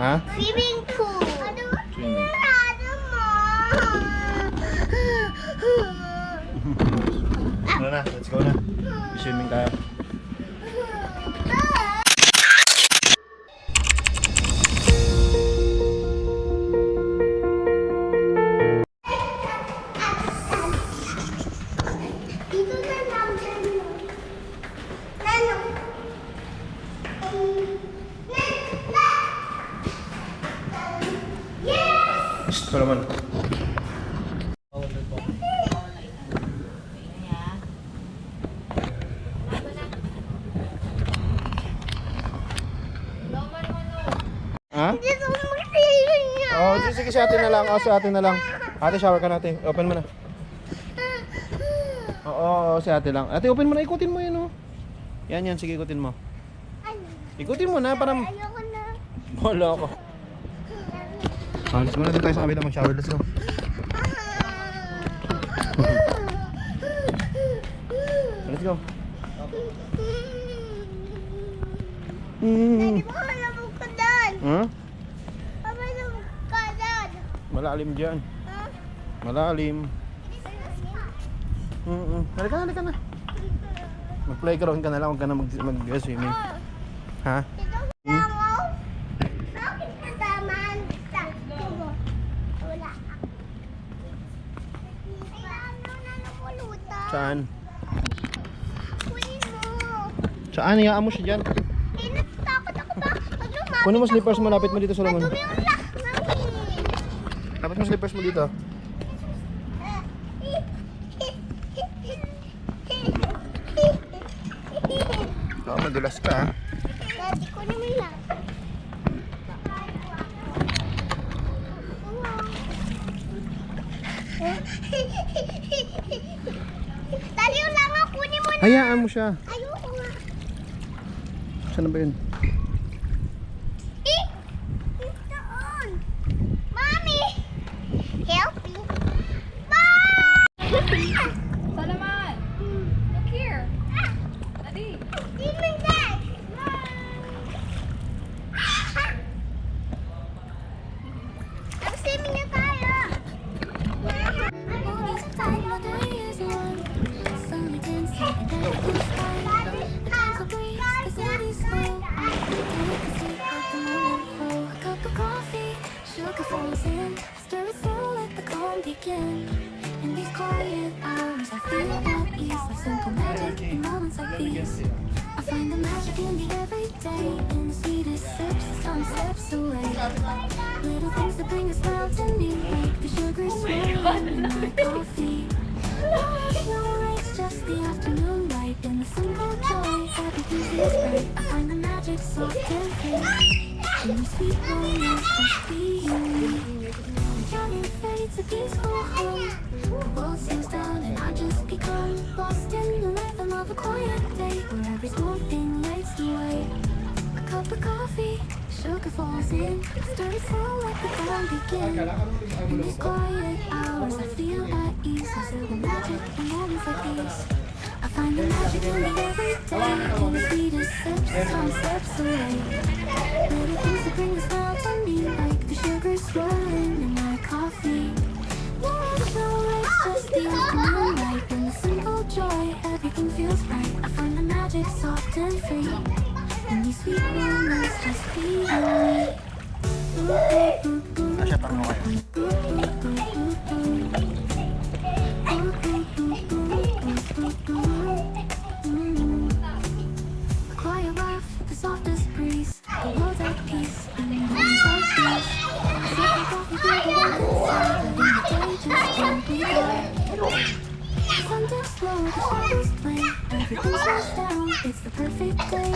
Ha? Swimming pool. Swimming. Ano na? Let's go na. Swimming tayo. Dito na lang. Nano? Yes! Solomon. Ha? Dito magsihin niya. Oh, sige sa atin na lang. Oh, sa atin na lang. Ate, shower ka natin. Open mo na. Oo, sa ate lang. Ate, open mo na. Ikutin mo yun, oh. Yan, yan. Sige, ikutin mo. Ano? Ikutin mo na para... Ayoko na. Wala ako. Let's go na tayo sa kabila mag-shower. Let's go. Let's go. Daddy, baka malabog ka doon. Huh? Baka malabog ka doon. Malalim dyan. Ha? Malalim. Halika na, halika na. Mag-playground ka na lang. Huwag ka na mag-swimming. Ha? Ito langaw. Bakit kataman? Wala. Kailangan na napulutan. Saan? Kunin mo. Saan? Iyaan mo siya dyan. Eh, natatakot ako ba? Pag lumapit Kunin mo ako, slippers mo. Lapit mo dito, Solomon. madumi yung lock namin. Lapit mo slippers mo dito. Oo, madulas ka, ha? Daddy, kunin mo yung lock. Dali yung langaw, kunin mo na. Hayaan mo siya. Ayoko nga. Saan na ba yun? Eh! Doon! Mommy! Help me! Salamat! Look here! Daddy! Steven Dad! Mag-swimming na tayo! In these quiet hours, I feel at ease, like simple magic in moments like these. I find the magic in the everyday, in the sweetest sips, some steps away. Little things that bring a smile to me, like the sugar swirl in my coffee. No race, just the afternoon light, in the simple joy, everything feels right. I find the magic soft and free, in the sweet moments, just being me. Journey fades a peaceful home. The world seems down and I just become lost in the rhythm of a quiet day where every small thing lights the way. A cup of coffee, sugar falls in, stir it slow let the calm begin. In these quiet hours I feel at ease. I feel the magic in moments like these. I find the magic in the everyday, in the sweetest sips, some steps away. Little things that bring a smile to me, like the sugar swirling in my coffee. No race, just the afternoon light, in the simple joy, everything feels right. I find the magic soft and free, in these sweet moments, just being me. Asya, paano kayo? The quiet laugh, the softest breeze, the world's at peace, and the moments like these. Sipping coffee, drinking inside, letting the day just gently die. The sun dips slow, the shadows play, everything slows down, it's the perfect day.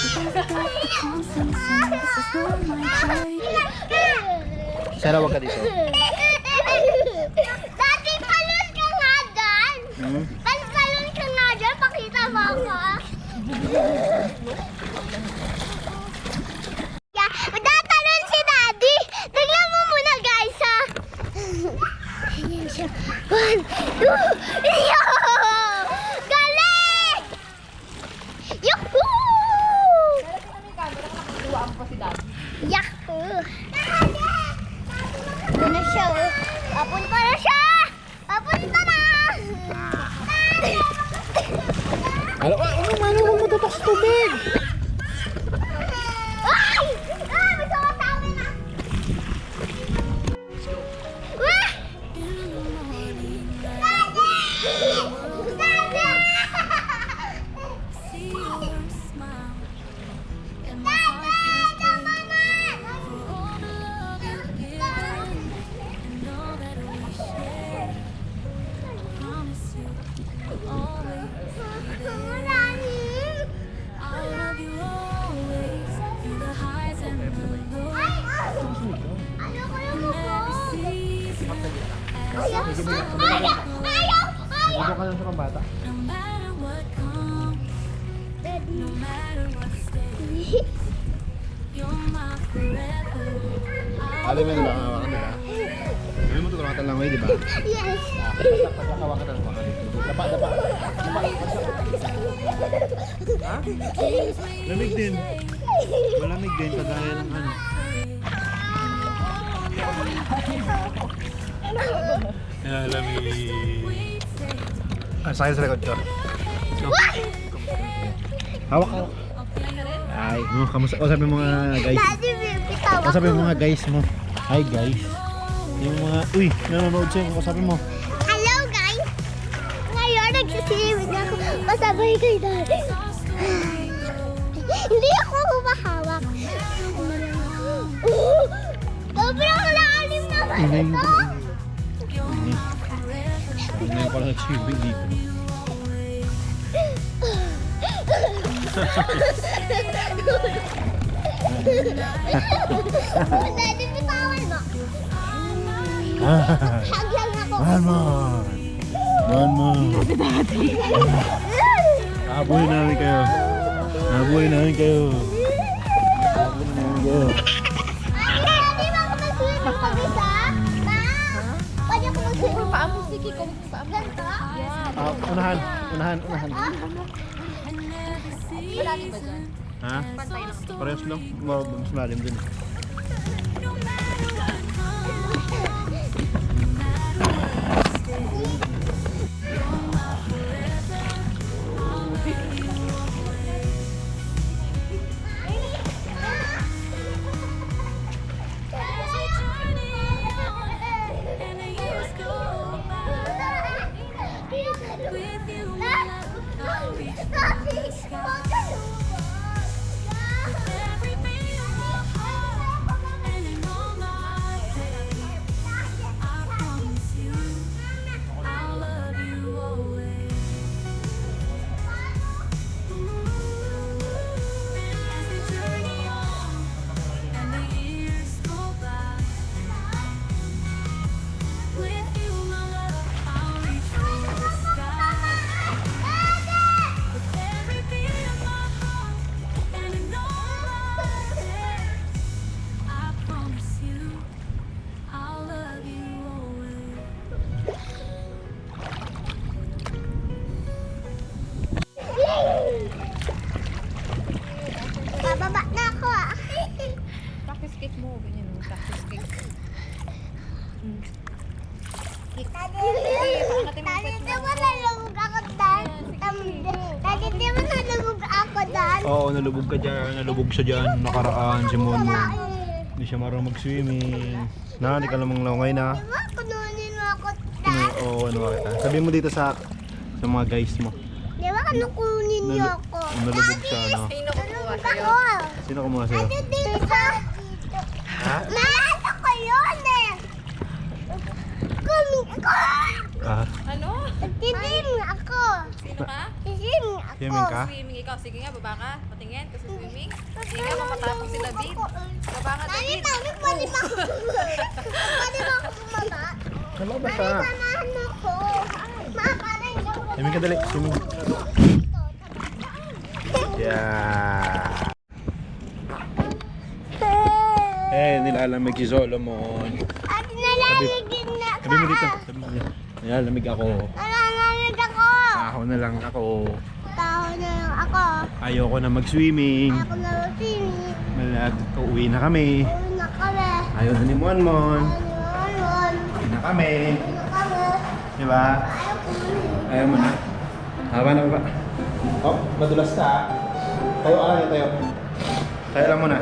With every breath, the calm sings, this is where my joy. Sarah, wag ka dito. Daddy, palun ka nga dyan! Palun ka nga dyan, pakita mo ako. Tatalon si Daddy! Tignan mo muna guys ha! Ayan siya. 1, 2, yo! Galing! Yuhuu! Kaya may camera, nakakatuwaan pa si Daddy. Yak! Ito na siya, oh. Papunta na siya! Papunta na! Ano mo tutok sa tubig? Ay! Ah, may sumasabi na! Wah! See your smile, and my heart just breaks for all the love you've given and all that we share. I promise you, I'll always be there. I'll love you always through the highs and the lows. Ano ko yung Never mukha? cease Ayaw! Ayaw! Ayaw! Dito ka lang sa pambata. no matter what comes, no matter what stays. You're my forever. Alam mo diba? Hawakan diba? Alam mo tutulungan lang ngayon diba? Yes! Hawakan lang. Dapa. Ha? Lamig din. Malamig din kagaya ng ano. Lamig. Ang sakit sa likod ko. Hawak ko. Ay, kamusta? O sabi mo mga guys. Daddy, bitaw O sabi mo mga guys mo. Hi guys. Yung mga, uy, nanonood sa'yo. O sabi mo. Hello, guys! Ngayon, nagsiswimming ako. Pasabay kay Daddy. Hindi ako humahawak. Sobrang lalim naman Ingay mo. ito. Ngayon pala nag-swimming dito. Daddy, bitawan mo. Hug lang ako. Man. Habulin namin kayo. Daddy, baka mag-swimming mag-isa? Ma? Pwede ako mag-swimming. Paamo, sige, kung paamo. Ganito? Unahan. Malaki ba dyan? Ha? Parehas lang. Mas malalim din. And the years go by. With you, my love, I'll reach for the sky. Every beat of my heart and in all my days, I promise you, I'll love you always. As we journey on and the years go by, with you, my love, I'll reach for the sky. With every beat of my heart and in all my days, I promise you, I'll love you always. Bababa na ako ah. Practice cake mo, ganyan mo, practice cake. Daddy, di ba nalubog ako dyan? Daddy, di ba nalubog ako dyan? Oo, nalubog ka dyan. Nalubog siya dyan. Nakaraan si Monmon. Hindi siya marunong mag-swimming. Di ka namang lawangay na. Di ba kununin mo ako dyan? Oo, ano ka kita. Sabihin mo dito sa mga guys mo. Di ba kununin niyo ako? Nalubog siya, no? Sino kukuha Nalubog sa'yo? ako. Sino kumuha sa'yo? Daddy, dito. Ha? Naalala ko yun eh. Kuming ako. Ah, Ano? Nagtitim ako. Sino ka? Titim ako. swimming ka? Swimming ikaw. Sige nga, baba ka. Patingin kasi swimming. Sige nga, mamatapos si David. Baba ka, Mami, David. mami, pwede ba ako pwede ba ako bumaba? Hello, Mami, bata. samahan mo ko. Ma, para hindi ako Swimming ka dali. Swimming. Yeah. Nilalamig si Solomon. At nalaligid na ako. Sabi mo dito. Sabi mo dito. Nilalamig ako. Nalalamig ako. Taho na lang ako. Taon ako. Ayoko na mag-swimming. Ako na routine. Uuwi na kami. Uwi na kami. Ayaw na ni Monmon. Ayun. Uwi na kami. Uwi na kami. Diba? Ayaw ko. Ayaw mo na. Haba na ba? Oh, madulas ka. Tayo ka lang, tayo. Tayo lang muna.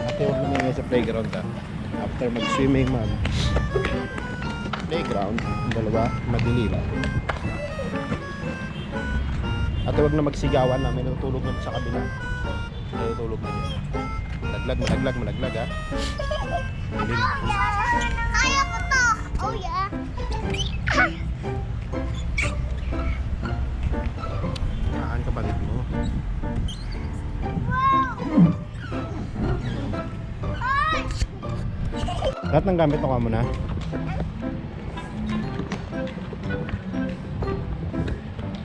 Ate, huwag lumingay sa playground ha. After mag-swimming, ma'am. Playground, ang dalawa, madilim. Ate, huwag na magsigawan na. May natutulog na sa kabila. May natutulog na dyan. Malaglag ha. Dilim. Kaya ko to. Oh yeah. Saan ka balik mo? Lahat ng gamit mo ka muna.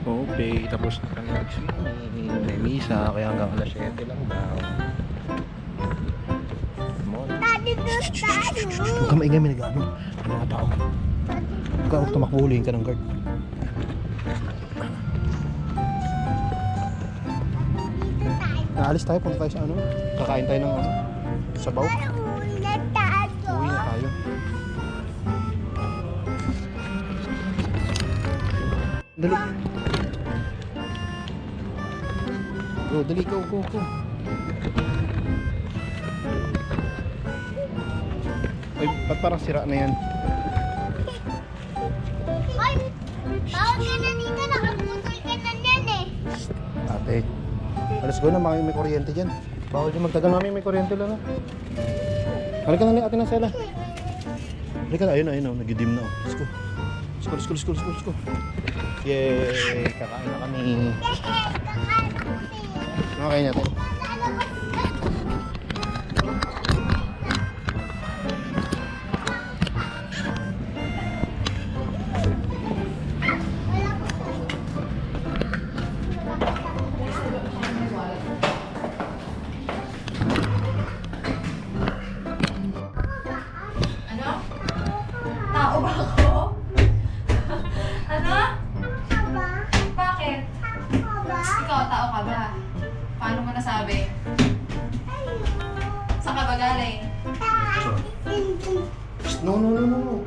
Okay, tapos na kami mag-swimming. May misa, kaya hanggang alas 7 lang daw. Come on. Daddy, daddy. Huwag ka maingay, may nag-ano. May mga tao. Huwag tumakbo, hulihin ka ng guard. Naalis tayo, punta tayo sa ano. Kakain tayo ng ano, sabaw. Uwi na tayo. Uwi na tayo. Dali. Go, dali, go. Ay, ba't parang sira na yan? Ay, bawal ka na dito. Nakaputol ka na yan eh. Ate, let's go na, may kuryente dyan. Bawal dyan magtagal, mami, may kuryente lang. Halika na, ate na sela. Halika na, ayun, nagidim na. Let's go. Let's go. Yay! Kakain na kami. Okay natin. Ano? Tao ba ako? Ano? Bakit? Ikaw, tao ka ba? Paano mo nasabi? Saan ka ba galing? No.